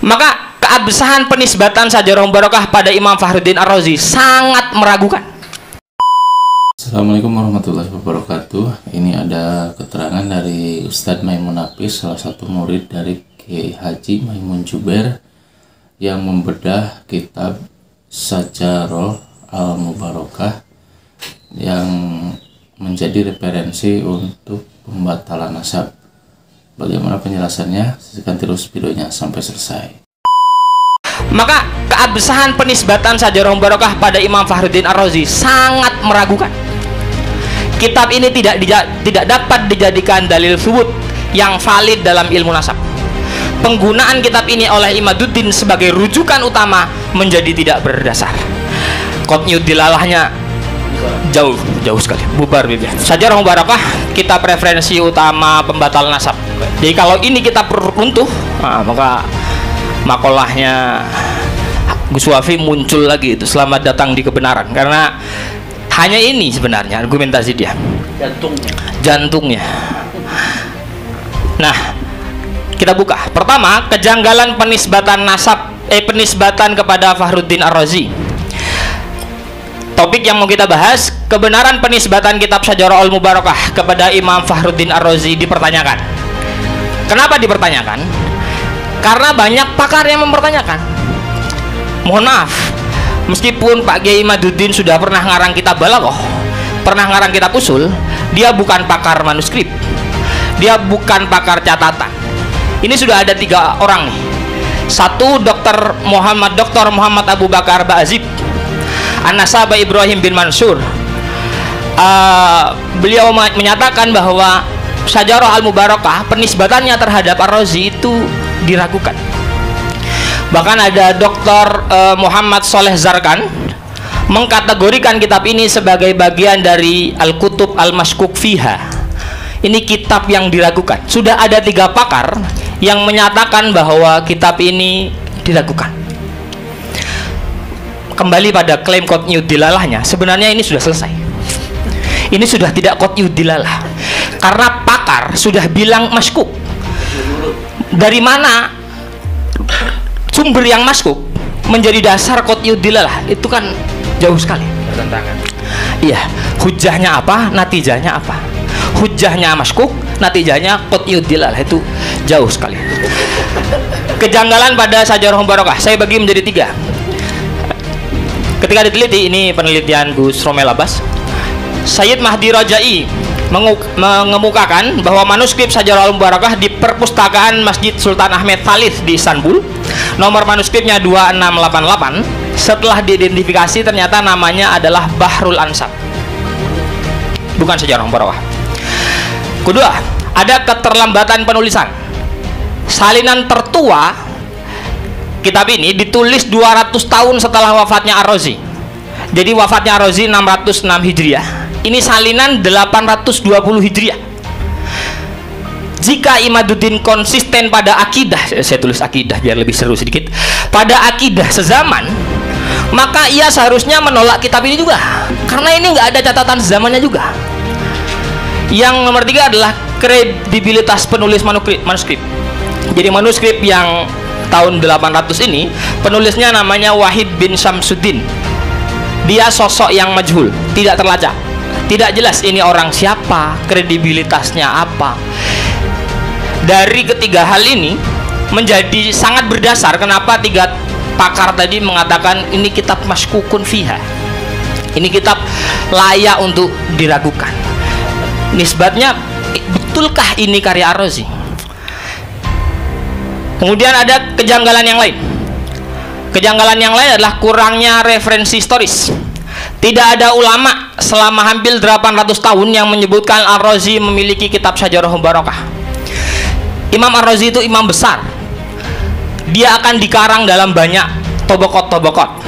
Maka keabsahan penisbatan Syajarah Mubarakah pada Imam Fakhruddin Ar-Razi sangat meragukan. Assalamualaikum warahmatullahi wabarakatuh. Ini ada keterangan dari Ustadz Maimun Nafis, salah satu murid dari Kiai Haji Maimun Jubair, yang membedah kitab Syajarah Al-Mubarakah yang menjadi referensi untuk pembatalan nasab. Bagaimana penjelasannya? Saksikan terus videonya sampai selesai. Maka keabsahan penisbatan Syajarah Mubarakah pada Imam Fakhruddin Ar-Razi sangat meragukan. Kitab ini tidak dapat dijadikan dalil subut yang valid dalam ilmu nasab. Penggunaan kitab ini oleh Imaduddin sebagai rujukan utama menjadi tidak berdasar. Qat'iyud dilalahnya jauh sekali, bubar bibir. Syajarah Mubarakah kitab referensi utama pembatal nasab. Jadi kalau ini kita runtuh, maka makolahnya Gus Wafi muncul lagi itu, selamat datang di kebenaran, karena hanya ini sebenarnya argumentasi dia, jantungnya. Nah, kita buka. Pertama, kejanggalan penisbatan nasab, penisbatan kepada Fakhruddin Ar-Razi. Topik yang mau kita bahas, kebenaran penisbatan kitab Syajarah Al-Mubarakah kepada Imam Fakhruddin Ar-Razi dipertanyakan. Kenapa dipertanyakan? Karena banyak pakar yang mempertanyakan. Mohon maaf, meskipun Pak Kiai Imaduddin sudah pernah ngarang kitab Balaghah, pernah ngarang kitab usul, dia bukan pakar manuskrip, dia bukan pakar catatan. Ini sudah ada 3 orang nih. Satu, Dr. Muhammad Abu Bakar Ba'azib, An-Nasabah Ibrahim bin Mansur. Beliau menyatakan bahwa Syajarah Al-Mubarakah penisbatannya terhadap Ar-Razi itu diragukan. Bahkan ada Dr. Muhammad Soleh Zarkan mengkategorikan kitab ini sebagai bagian dari Al-Kutub Al-Mashkuk Fiha. Ini kitab yang diragukan. Sudah ada 3 pakar yang menyatakan bahwa kitab ini diragukan. Kembali pada klaim Qat'iyud dilalahnya, sebenarnya ini sudah selesai. Ini sudah tidak Qat'iyud dilalah, karena pakar sudah bilang maskuk. Dari mana sumber yang maskuk menjadi dasar Qat'iyud dilalah? Itu kan jauh sekali bertentangan. Iya, hujahnya apa, natijahnya apa? Hujahnya maskuk, natijahnya Qat'iyud dilalah, itu jauh sekali. Kejanggalan pada Syajarah Mubarakah saya bagi menjadi 3. Ketika diteliti, ini penelitian Gus Romel Abbas, Sayyid Mahdi Rajai mengemukakan bahwa manuskrip Syajarah Al-Mubarakah di perpustakaan Masjid Sultan Ahmed Thalith di Istanbul, nomor manuskripnya 2688. Setelah diidentifikasi, ternyata namanya adalah Bahrul Ansab, bukan Syajarah Al-Mubarakah. Kedua, ada keterlambatan penulisan. Salinan tertua kitab ini ditulis 200 tahun setelah wafatnya Ar-Razi. Jadi wafatnya Ar-Razi 606 Hijriah. Ini salinan 820 Hijriah. Jika Imaduddin konsisten pada akidah, saya tulis akidah biar lebih seru sedikit, pada akidah sezaman, maka ia seharusnya menolak kitab ini juga, karena ini nggak ada catatan sezamannya juga. Yang nomor 3 adalah kredibilitas penulis manuskrip. Jadi manuskrip yang tahun 800 ini, penulisnya namanya Wahid bin Syamsuddin. Dia sosok yang majhul, tidak terlacak, tidak jelas ini orang siapa, kredibilitasnya apa. Dari ketiga hal ini menjadi sangat berdasar kenapa 3 pakar tadi mengatakan ini kitab maskukun fiha, ini kitab layak untuk diragukan. Nisbatnya, betulkah ini karya Ar-Razi? Kemudian ada kejanggalan yang lain. Kejanggalan yang lain adalah kurangnya referensi historis. Tidak ada ulama selama hampir 800 tahun yang menyebutkan Ar-Razi memiliki kitab Syajarah Mubarakah. Imam Ar-Razi itu imam besar. Dia akan dikarang dalam banyak tobokot-tobokot.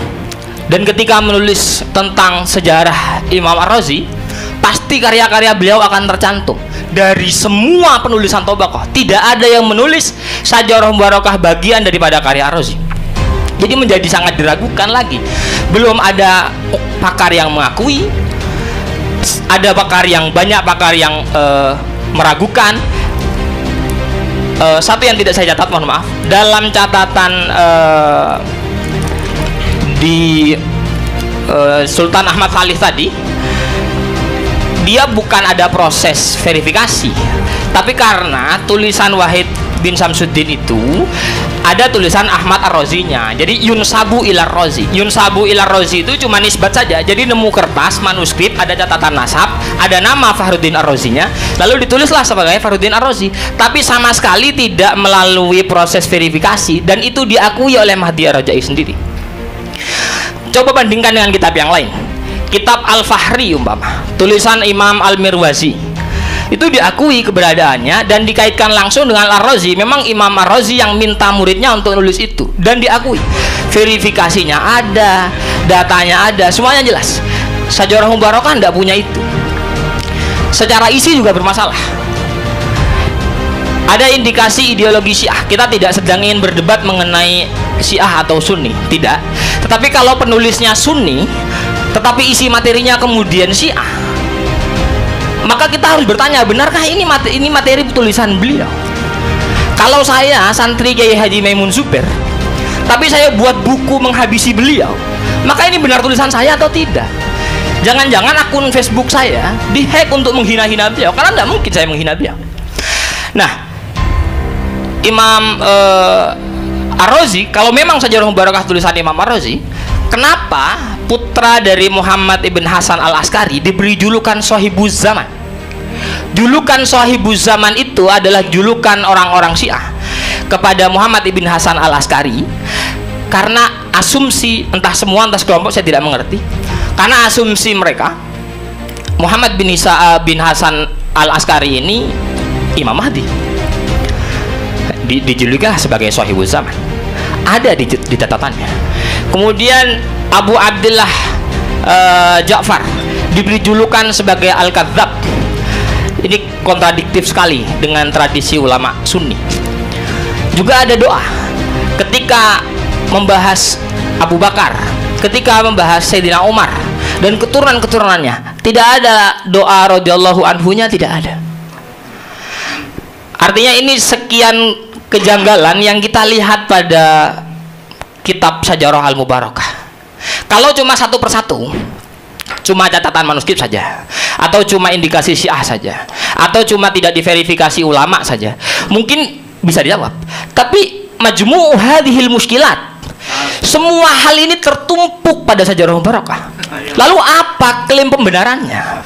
Dan ketika menulis tentang sejarah Imam Ar-Razi, pasti karya-karya beliau akan tercantum. Dari semua penulisan Tobaqah, tidak ada yang menulis Syajarah Mubarakah bagian daripada karya Ar-Razi. Jadi menjadi sangat diragukan lagi. Belum ada pakar yang mengakui, ada pakar yang banyak pakar yang meragukan. satu yang tidak saya catat, mohon maaf, dalam catatan di Sultan Ahmad Khalif tadi, dia bukan ada proses verifikasi, tapi karena tulisan Wahid bin Samsuddin itu ada tulisan Ahmad Ar-Razi-nya, jadi yunsabu ilar Razi. Yunsabu ilar Razi itu cuma nisbat saja, jadi nemu kertas manuskrip, ada catatan nasab, ada nama Fakhruddin Ar-Razi-nya, lalu ditulislah sebagai Fakhruddin Ar-Razi, tapi sama sekali tidak melalui proses verifikasi, dan itu diakui oleh Mahdi Ar-Rajai sendiri. Coba bandingkan dengan kitab yang lain, kitab Al-Fahri umpama, tulisan Imam Al-Mirwazi, itu diakui keberadaannya dan dikaitkan langsung dengan Ar-Razi. Memang Imam Ar-Razi yang minta muridnya untuk nulis itu, dan diakui, verifikasinya ada, datanya ada, semuanya jelas. Sajarah Mubarakah tidak punya itu. Secara isi juga bermasalah. Ada indikasi ideologi Syiah. Kita tidak sedang ingin berdebat mengenai Syiah atau Sunni, tidak. Tetapi kalau penulisnya Sunni tetapi isi materinya kemudian Syiah, maka kita harus bertanya, benarkah ini materi tulisan beliau? Kalau saya santri Kiai Haji Maimun Zubair, tapi saya buat buku menghabisi beliau, maka ini benar tulisan saya atau tidak? Jangan-jangan akun Facebook saya dihack untuk menghina-hina beliau, karena tidak mungkin saya menghina beliau. Nah, Imam Ar-Razi, kalau memang Sajarah Mubarakah tulisan Imam Ar-Razi, kenapa putra dari Muhammad ibn Hasan al-Askari diberi julukan Sohibuz Zaman? Julukan Sohibuz Zaman itu adalah julukan orang-orang Syiah kepada Muhammad ibn Hasan al-Askari, karena asumsi, entah semua entah sekelompok, saya tidak mengerti, karena asumsi mereka Muhammad bin Hasan al-Askari ini Imam Mahdi, dijulukilah sebagai Sohibuz Zaman, ada di catatannya. Kemudian Abu Abdullah Ja'far diberi julukan sebagai Al-Kadzab. Ini kontradiktif sekali dengan tradisi ulama Sunni. Juga ada doa ketika membahas Abu Bakar, ketika membahas Sayyidina Umar dan keturunan-keturunannya, tidak ada doa radhiyallahu anhunya, tidak ada. Artinya ini sekian kejanggalan yang kita lihat pada kitab Sajarah Al-Mubarakah. Kalau cuma satu persatu, cuma catatan manuskrip saja, atau cuma indikasi Syiah saja, atau cuma tidak diverifikasi ulama saja, mungkin bisa dijawab. Tapi majmu' hadhil muskilat, semua hal ini tertumpuk pada Sajarah Mubarakah. Lalu apa klaim pembenarannya?